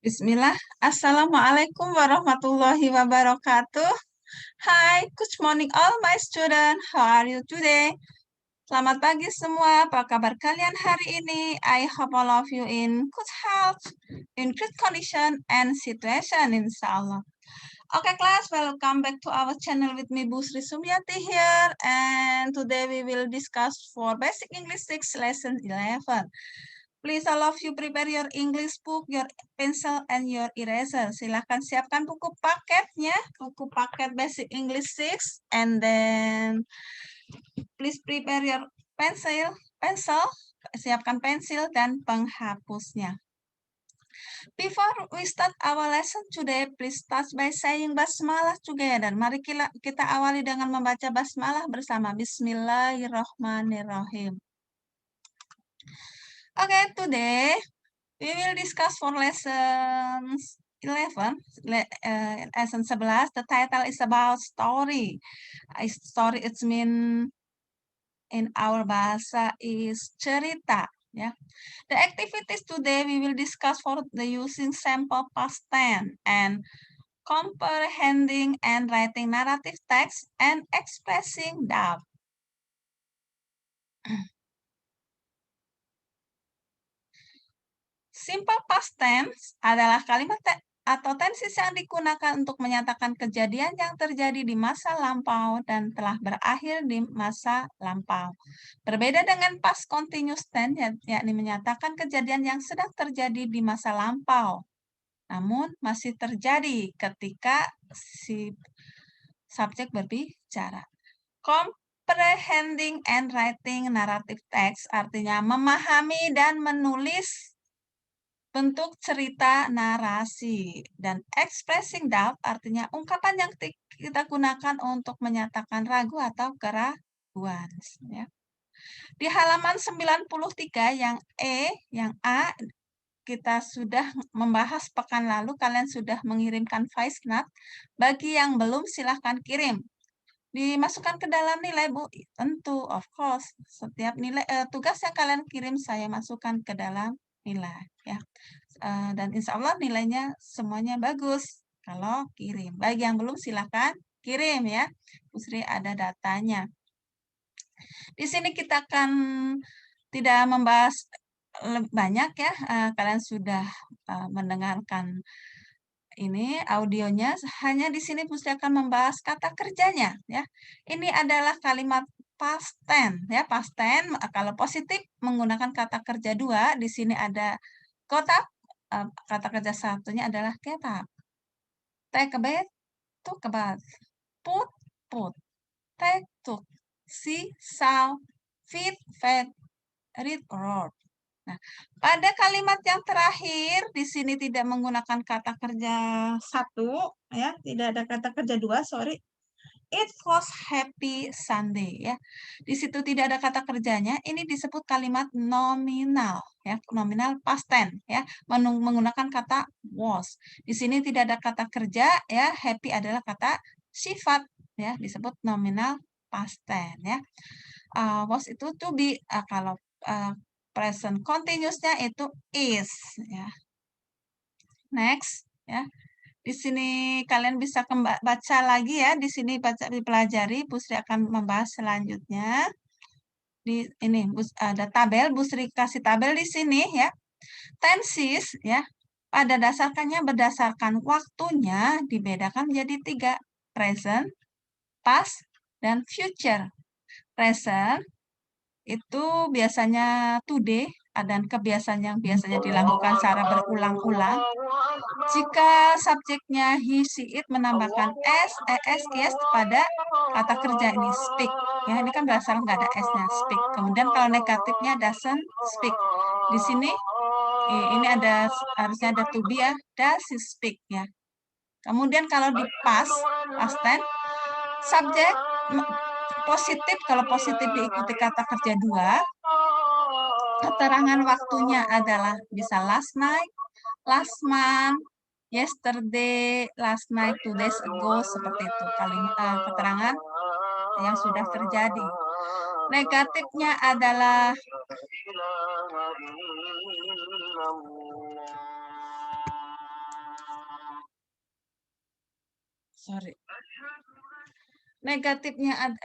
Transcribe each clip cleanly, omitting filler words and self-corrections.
Bismillah. Assalamualaikum warahmatullahi wabarakatuh. Hi, good morning all my students. How are you today? Selamat pagi semua. Apa kabar kalian hari ini? I hope all of you in good health, in good condition and situation, inshallah. Okay, class, welcome back to our channel with me, Bu Sri Sumiati here. And today we will discuss for Basic English 6 Lesson 11. Please all of you prepare your English book, your pencil, and your eraser. Silahkan siapkan buku paketnya, buku paket Basic English 6, and then please prepare your pencil, siapkan pensil dan penghapusnya. Before we start our lesson today, please start by saying basmalah together. Mari kita awali dengan membaca basmalah bersama. Bismillahirrahmanirrahim. Okay, today we will discuss for lesson 11. Lesson 11. The title is about story. Story it mean in our bahasa is cerita. Yeah. The activities today we will discuss for the using sample past tense and comprehending and writing narrative text and expressing doubt. Simple past tense adalah kalimat atau tenses yang digunakan untuk menyatakan kejadian yang terjadi di masa lampau dan telah berakhir di masa lampau. Berbeda dengan past continuous tense, yakni menyatakan kejadian yang sedang terjadi di masa lampau, namun masih terjadi ketika si subjek berbicara. Comprehending and writing narrative text artinya memahami dan menulis bentuk cerita narasi, dan expressing doubt artinya ungkapan yang kita gunakan untuk menyatakan ragu atau keraguan. Ya. Di halaman 93 yang yang A, kita sudah membahas pekan lalu, kalian sudah mengirimkan voice note. Bagi yang belum, silahkan kirim. Dimasukkan ke dalam nilai, Bu. Tentu, of course. Setiap nilai tugas yang kalian kirim, saya masukkan ke dalam nilai. Ya. Dan insya Allah nilainya semuanya bagus kalau kirim. Bagi yang belum silahkan kirim ya. Bu Sri ada datanya. Di sini kita akan tidak membahas banyak ya. Kalian sudah mendengarkan ini audionya. Hanya di sini Bu Sri akan membahas kata kerjanya ya. Ini adalah kalimat past tense ya. Past tense kalau positif menggunakan kata kerja dua. Di sini ada kotak. Kata kerja satunya adalah get up. Take a bath, took a bath. Put, take, took. See, saw, feed, fed, read, wrote. Nah, pada kalimat yang terakhir di sini tidak menggunakan kata kerja satu, ya, tidak ada kata kerja dua, sorry. It was happy Sunday ya. Di situ tidak ada kata kerjanya. Ini disebut kalimat nominal ya, nominal past tense ya, menggunakan kata was. Di sini tidak ada kata kerja ya, happy adalah kata sifat ya, disebut nominal past tense ya. Was itu to be, kalau present continuousnya itu is ya. Next ya. Di sini kalian bisa baca lagi ya. Di sini baca dipelajari. Bu Sri akan membahas selanjutnya. Di ini ada tabel. Bu Sri kasih tabel di sini ya. Tenses ya. Pada dasarkannya berdasarkan waktunya dibedakan menjadi 3. Present, past, dan future. Present itu biasanya today dan kebiasaan yang biasanya dilakukan secara berulang-ulang. Jika subjeknya he, she, it menambahkan s, es, is pada kata kerja ini speak. Ya, ini kan berdasarkan nggak ada s-nya speak. Kemudian kalau negatifnya doesn't speak. Di sini ini harusnya ada to be ya, does he speak ya. Kemudian kalau di past tense, subjek positif, kalau positif diikuti kata kerja dua, keterangan waktunya adalah bisa last night, last month, yesterday, last night, 2 days ago, seperti itu. Keterangan yang sudah terjadi. Negatifnya adalah sorry. Negatifnya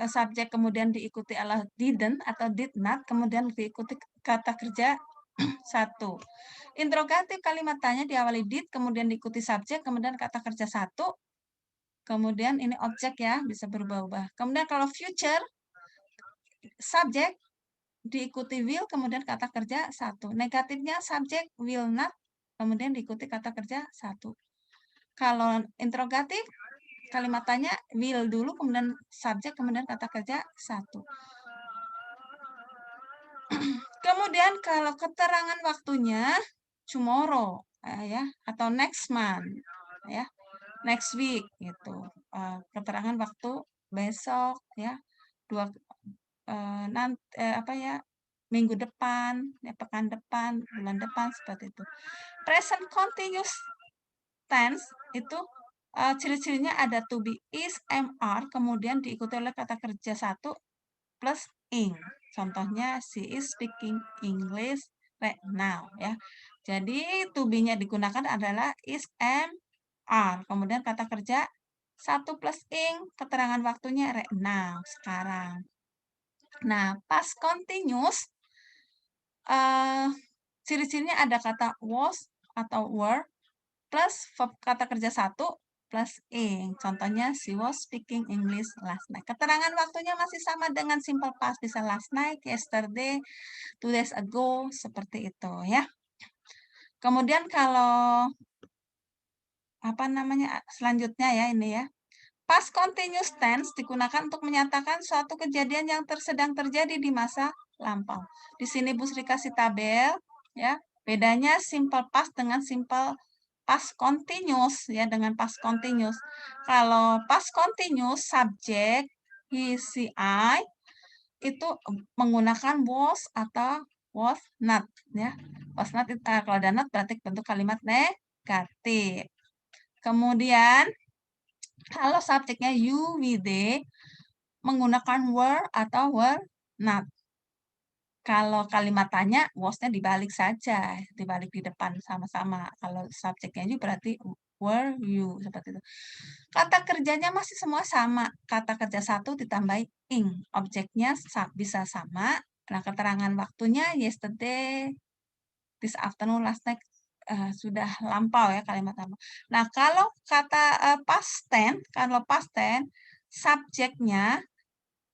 subjek kemudian diikuti oleh didn't atau did not, kemudian diikuti kata kerja satu. Interrogatif kalimat tanya diawali did, kemudian diikuti subjek, kemudian kata kerja satu, kemudian ini objek ya, bisa berubah-ubah. Kemudian kalau future, subjek diikuti will, kemudian kata kerja satu. Negatifnya subjek will not, kemudian diikuti kata kerja satu. Kalau interrogatif, kalimat tanya will dulu, kemudian subjek, kemudian kata kerja satu. Kemudian kalau keterangan waktunya tomorrow ya, atau next month ya, next week gitu. Keterangan waktu besok ya, minggu depan, ya, pekan depan, bulan depan, seperti itu. Present continuous tense itu ciri-cirinya ada to be, is, am, are, kemudian diikuti oleh kata kerja satu plus ing. Contohnya, she is speaking English right now ya. Jadi to be-nya digunakan adalah is, am, are. Kemudian kata kerja satu plus ing, keterangan waktunya right now, sekarang. Nah, past continuous ciri-cirinya ada kata was atau were plus verb kata kerja satu plus ing. Contohnya, she was speaking English last night. Keterangan waktunya masih sama dengan simple past, bisa last night, yesterday, 2 days ago, seperti itu ya. Kemudian kalau selanjutnya ya ini ya. Past continuous tense digunakan untuk menyatakan suatu kejadian yang sedang terjadi di masa lampau. Di sini Bu Sri kasih tabel ya. Bedanya simple past dengan simple past continuous ya, dengan past continuous. Kalau past continuous subjek he, she, I itu menggunakan was atau was not ya. Was not kalau ada not berarti bentuk kalimat negatif. Kemudian kalau subjeknya you, we, they menggunakan were atau were not. Kalau kalimat tanya, was-nya dibalik saja, dibalik di depan sama-sama. Kalau subjeknya you berarti were you, seperti itu. Kata kerjanya masih semua sama. Kata kerja satu ditambah ing. Objeknya bisa sama. Nah, keterangan waktunya yesterday, this afternoon, last night, sudah lampau ya kalimat lampau. Nah, kalau kata past tense, subjeknya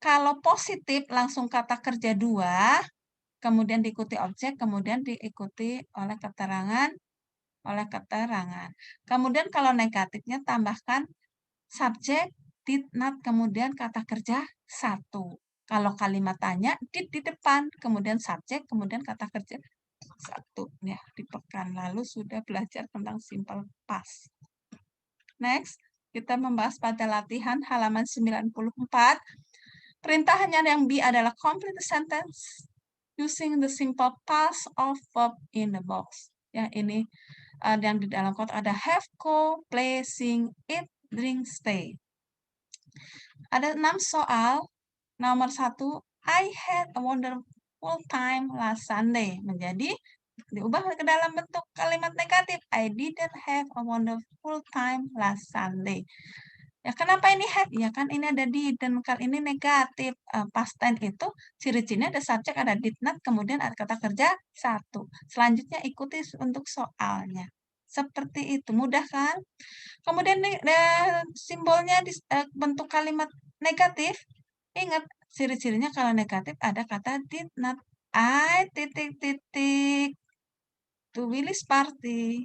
kalau positif langsung kata kerja dua, kemudian diikuti objek, kemudian diikuti oleh keterangan. Kemudian kalau negatifnya tambahkan subjek, did not, kemudian kata kerja satu. Kalau kalimat tanya, did di depan, kemudian subjek, kemudian kata kerja satu. Ya, di pekan lalu sudah belajar tentang simple past. Next, kita membahas pada latihan halaman 94. Perintahannya yang B adalah complete sentence using the simple past of verb in the box. Ya, ini yang di dalam kotak ada have, go, play, sing, eat, drink, stay. Ada 6 soal. Nomor 1, I had a wonderful time last Sunday. Menjadi diubah ke dalam bentuk kalimat negatif. I didn't have a wonderful time last Sunday. Ya, kenapa ini have? Ya kan ini ada didn't, kan ini negatif. Past tense itu ciri-cirinya ada subjek, ada did not, kemudian ada kata kerja satu. Selanjutnya ikuti untuk soalnya. Seperti itu, mudah kan? Kemudian simbolnya bentuk kalimat negatif. Ingat, ciri-cirinya kalau negatif ada kata did not. I titik-titik to Willy's party.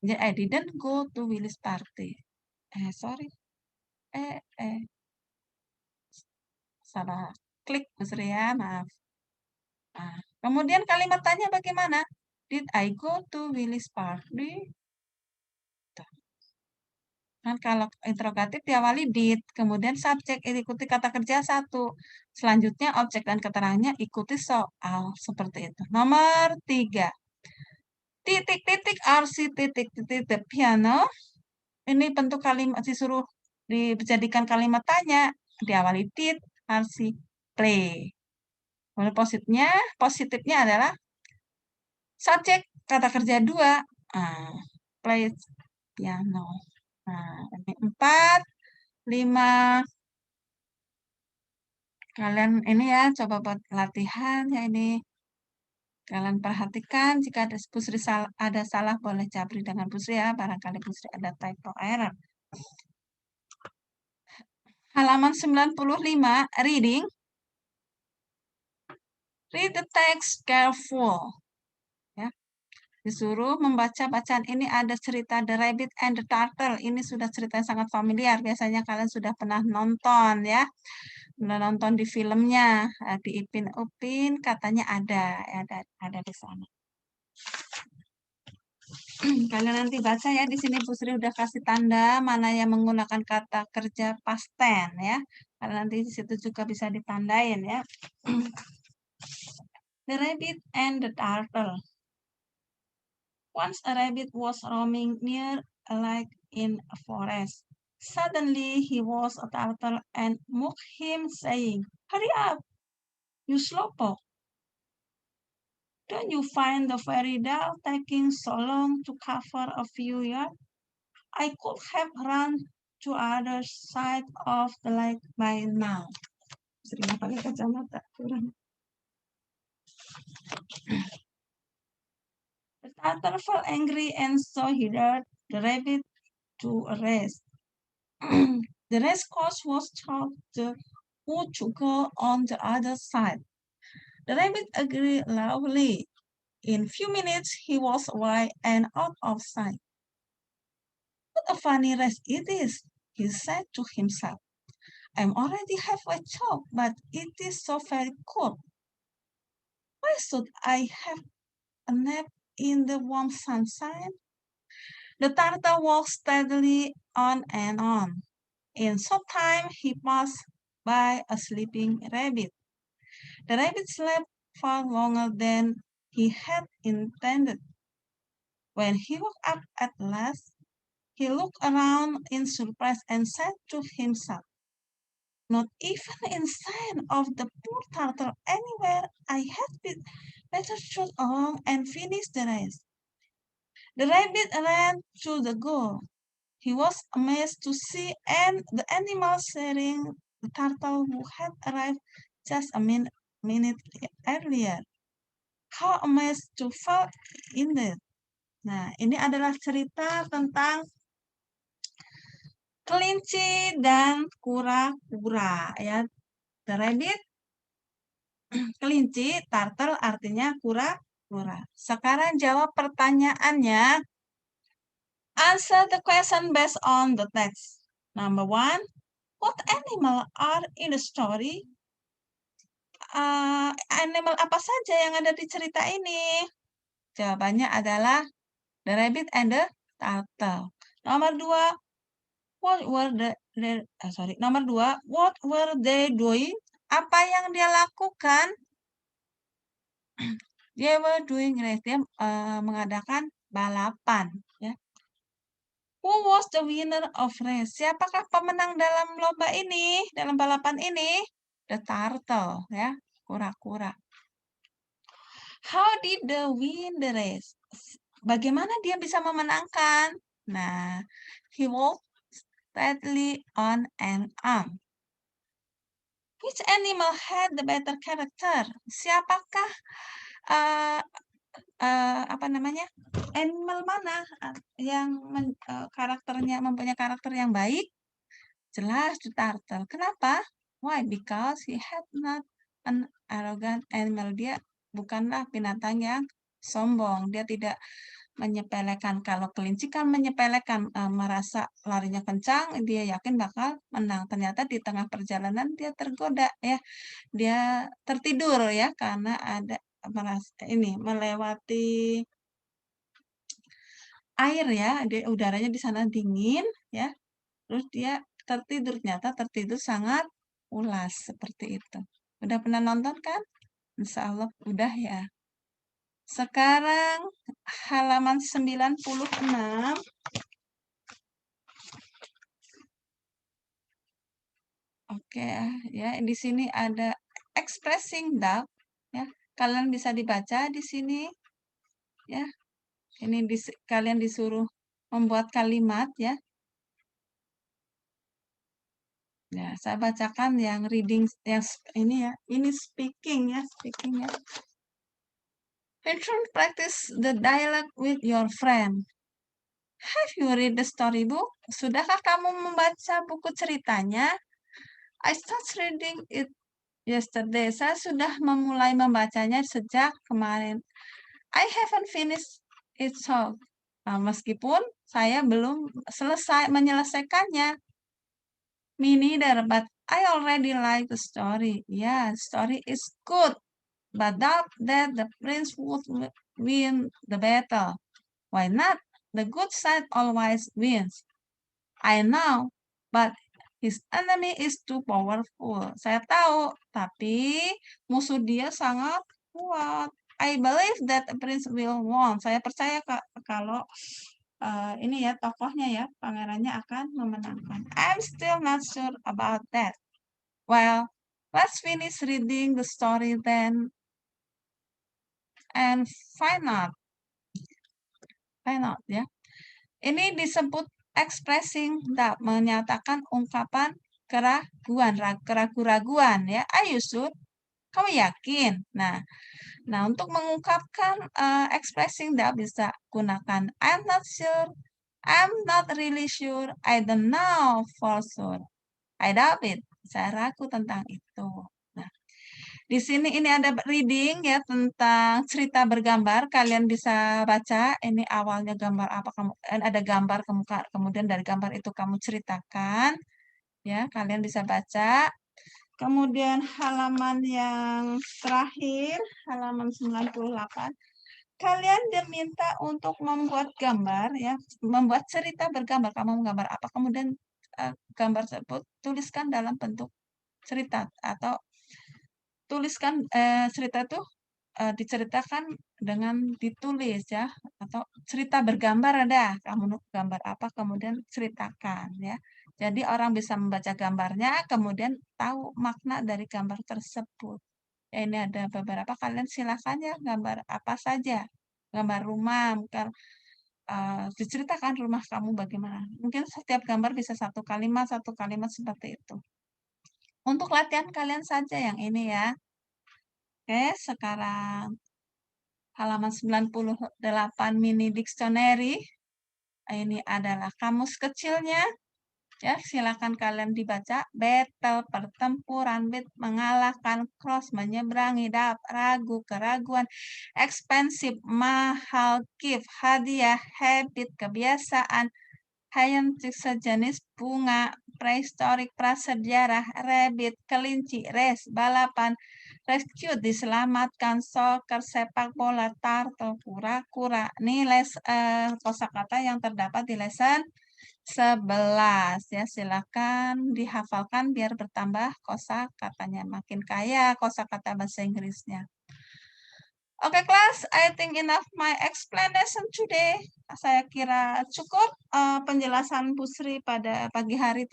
Jadi I didn't go to Willy's party. Sorry. Salah klik Bu Sri ya, maaf. Nah, kemudian kalimat tanya bagaimana? Did I go to Willy's party? Kan kalau interrogatif diawali did, kemudian subjek ikuti kata kerja satu. Selanjutnya objek dan keterangannya ikuti soal, seperti itu. Nomor 3. Titik-titik RC titik-titik the piano. Ini bentuk kalimat disuruh dijadikan kalimat tanya. Diawali did, RC, play. Kemudian positifnya adalah subjek kata kerja 2. Play piano. Nah, ini 4, 5. Kalian ini ya, coba buat latihan ya ini. Kalian perhatikan jika ada Pusri ada salah boleh jabri dengan Pusri ya. Barangkali Pusri ada typo error. Halaman 95, reading. Read the text careful. Ya. Disuruh membaca bacaan ini ada cerita The Rabbit and the Turtle. Ini sudah cerita yang sangat familiar. Biasanya kalian sudah pernah nonton ya. Pernah nonton di filmnya. Di Ipin Upin katanya ada. Ada di sana. Kalian nanti baca ya. Di sini Bu Sri udah kasih tanda mana yang menggunakan kata kerja past tense ya. Kalian nanti di situ juga bisa ditandain ya. The Rabbit and the Turtle. Once a rabbit was roaming near a lake in a forest. Suddenly he was a turtle and mocked him, saying, "Hurry up, you slowpoke! Don't you find the fairy dull taking so long to cover a few yards? I could have run to other side of the lake by now." Sering pakai kacamata kurang. The turtle felt angry and so he dared the rabbit to a race. The race course was told who to go on the other side. The rabbit agreed loudly. In few minutes he was away and out of sight. "What a funny race it is," he said to himself. "I'm already halfway through, but it is so very cold. Why should I have a nap in the warm sunshine?" The turtle walked steadily on and on. In short time he passed by a sleeping rabbit. The rabbit slept far longer than he had intended. When he woke up at last, he looked around in surprise and said to himself, "Not even in sign of the poor turtle anywhere. I had better trot along and finish the race." The rabbit ran to the goal. He was amazed to see the animal sharing the turtle who had arrived just a minute earlier. How amazed to fall in it. Nah, ini adalah cerita tentang kelinci dan kura-kura ya. The rabbit, kelinci, turtle artinya kura-kura. Sekarang jawab pertanyaannya. Answer the question based on the text. Number 1, what animal are in the story? Animal apa saja yang ada di cerita ini? Jawabannya adalah the rabbit and the turtle. Nomor 2, nomor 2, what were they doing? Apa yang dia lakukan? They were doing race. Dia mengadakan balapan. Ya. Who was the winner of race? Siapakah pemenang dalam lomba ini? Dalam balapan ini? The turtle. Ya, kura-kura. How did they win the race? Bagaimana dia bisa memenangkan? Nah, he walked steadily on and on. Which animal had the better character? Siapakah apa namanya? Animal mana yang karakternya mempunyai karakter yang baik? Jelas the turtle. Kenapa? Why? Because he had not an arrogant animal. Dia bukanlah binatang yang sombong. Dia tidak menyepelekan. Kalau kelinci kan menyepelekan, merasa larinya kencang, dia yakin bakal menang. Ternyata di tengah perjalanan dia tergoda ya. Dia tertidur ya karena ada melewati air ya, udaranya di sana dingin ya. Terus dia tertidur, ternyata tertidur sangat pulas seperti itu. Udah pernah nonton kan? Insya Allah udah ya. Sekarang halaman 96. Oke, ya di sini ada expressing doubt ya. Kalian bisa dibaca di sini ya. Ini kalian disuruh membuat kalimat ya. Ya, saya bacakan yang reading yang ini ya, ini speaking ya, speaking ya. Return practice the dialogue with your friend. Have you read the storybook? Sudahkah kamu membaca buku ceritanya? I start reading it yesterday. Saya sudah memulai membacanya sejak kemarin. I haven't finished it so. Meskipun saya belum menyelesaikannya. Me neither, but I already like the story. Yeah, story is good, but doubt that the prince would win the battle. Why not? The good side always wins. I know, but his enemy is too powerful. Saya tahu, tapi musuh dia sangat kuat. I believe that the prince will won. Saya percaya kalau ini ya tokohnya ya, pangerannya akan memenangkan. I'm still not sure about that. Well, let's finish reading the story then and find out. Find out ya. Ini disebut expressing doubt, menyatakan ungkapan keraguan, keraguan-raguan ya. Are you sure? Kamu yakin? Nah, untuk mengungkapkan expressing doubt bisa gunakan I'm not sure, I'm not really sure, I don't know for sure, I doubt it. Saya ragu tentang itu. Nah, di sini ini ada reading ya tentang cerita bergambar. Kalian bisa baca ini awalnya gambar apa kamu ada gambar kemudian dari gambar itu kamu ceritakan ya, kalian bisa baca. Kemudian halaman yang terakhir, halaman 98, kalian diminta untuk membuat gambar ya, membuat cerita bergambar. Kamu menggambar apa, kemudian gambar tersebut tuliskan dalam bentuk cerita atau tuliskan cerita itu diceritakan dengan ditulis ya, atau cerita bergambar ada, kamu gambar apa kemudian ceritakan ya. Jadi orang bisa membaca gambarnya kemudian tahu makna dari gambar tersebut. Ya ini ada beberapa, kalian silakan ya gambar apa saja. Gambar rumah, mungkin diceritakan rumah kamu bagaimana. Mungkin setiap gambar bisa satu kalimat seperti itu. Untuk latihan kalian saja yang ini ya. Oke, sekarang halaman 98 mini dictionary. Ini adalah kamus kecilnya. Ya, silakan kalian dibaca. Battle, pertempuran, beat, mengalahkan, cross, menyeberangi, ragu, keraguan, expensive, mahal, gift, hadiah, habit, kebiasaan, hyentik, sejenis bunga, prehistorik, prasejarah, rabbit, kelinci, race, balapan, rescue, diselamatkan, soccer, sepak bola, turtle, kura-kura. Ini kosakata yang terdapat di lesson 11 ya. Silakan dihafalkan biar bertambah kosakatanya, makin kaya kosakata bahasa Inggrisnya. Oke, kelas, I think enough my explanation today. Saya kira cukup penjelasan Bu Sri pada pagi hari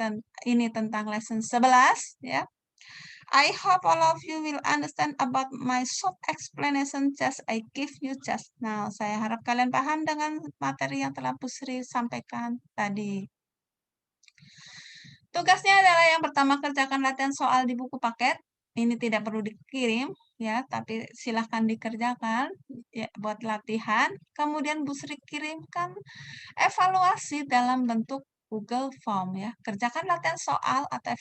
ini tentang lesson 11 ya. I hope all of you will understand about my short explanation just I give you just now. Saya harap kalian paham dengan materi yang telah Bu Sri sampaikan tadi. Tugasnya adalah yang pertama, kerjakan latihan soal di buku paket. Ini tidak perlu dikirim ya, tapi silahkan dikerjakan ya, buat latihan. Kemudian Bu Sri kirimkan evaluasi dalam bentuk Google Form ya. Kerjakan latihan soal atau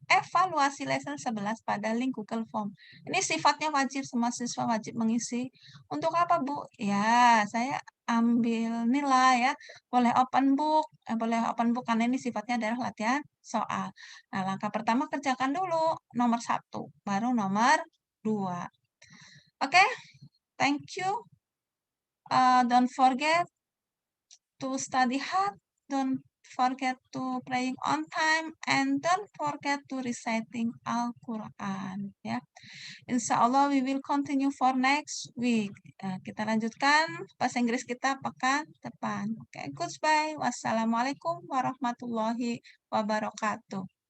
evaluasi lesson 11 pada link Google Form. Ini sifatnya wajib, semua siswa wajib mengisi. Untuk apa, Bu? Ya, saya ambil nilai ya. Boleh open book karena ini sifatnya adalah latihan soal. Nah, langkah pertama kerjakan dulu nomor 1, baru nomor 2. Oke, thank you. Don't forget to study hard, don't forget to praying on time, and don't forget to reciting Al-Quran. Ya, Insya Allah we will continue for next week. Kita lanjutkan bahasa Inggris kita pekan depan. Oke, goodbye. Wassalamualaikum warahmatullahi wabarakatuh.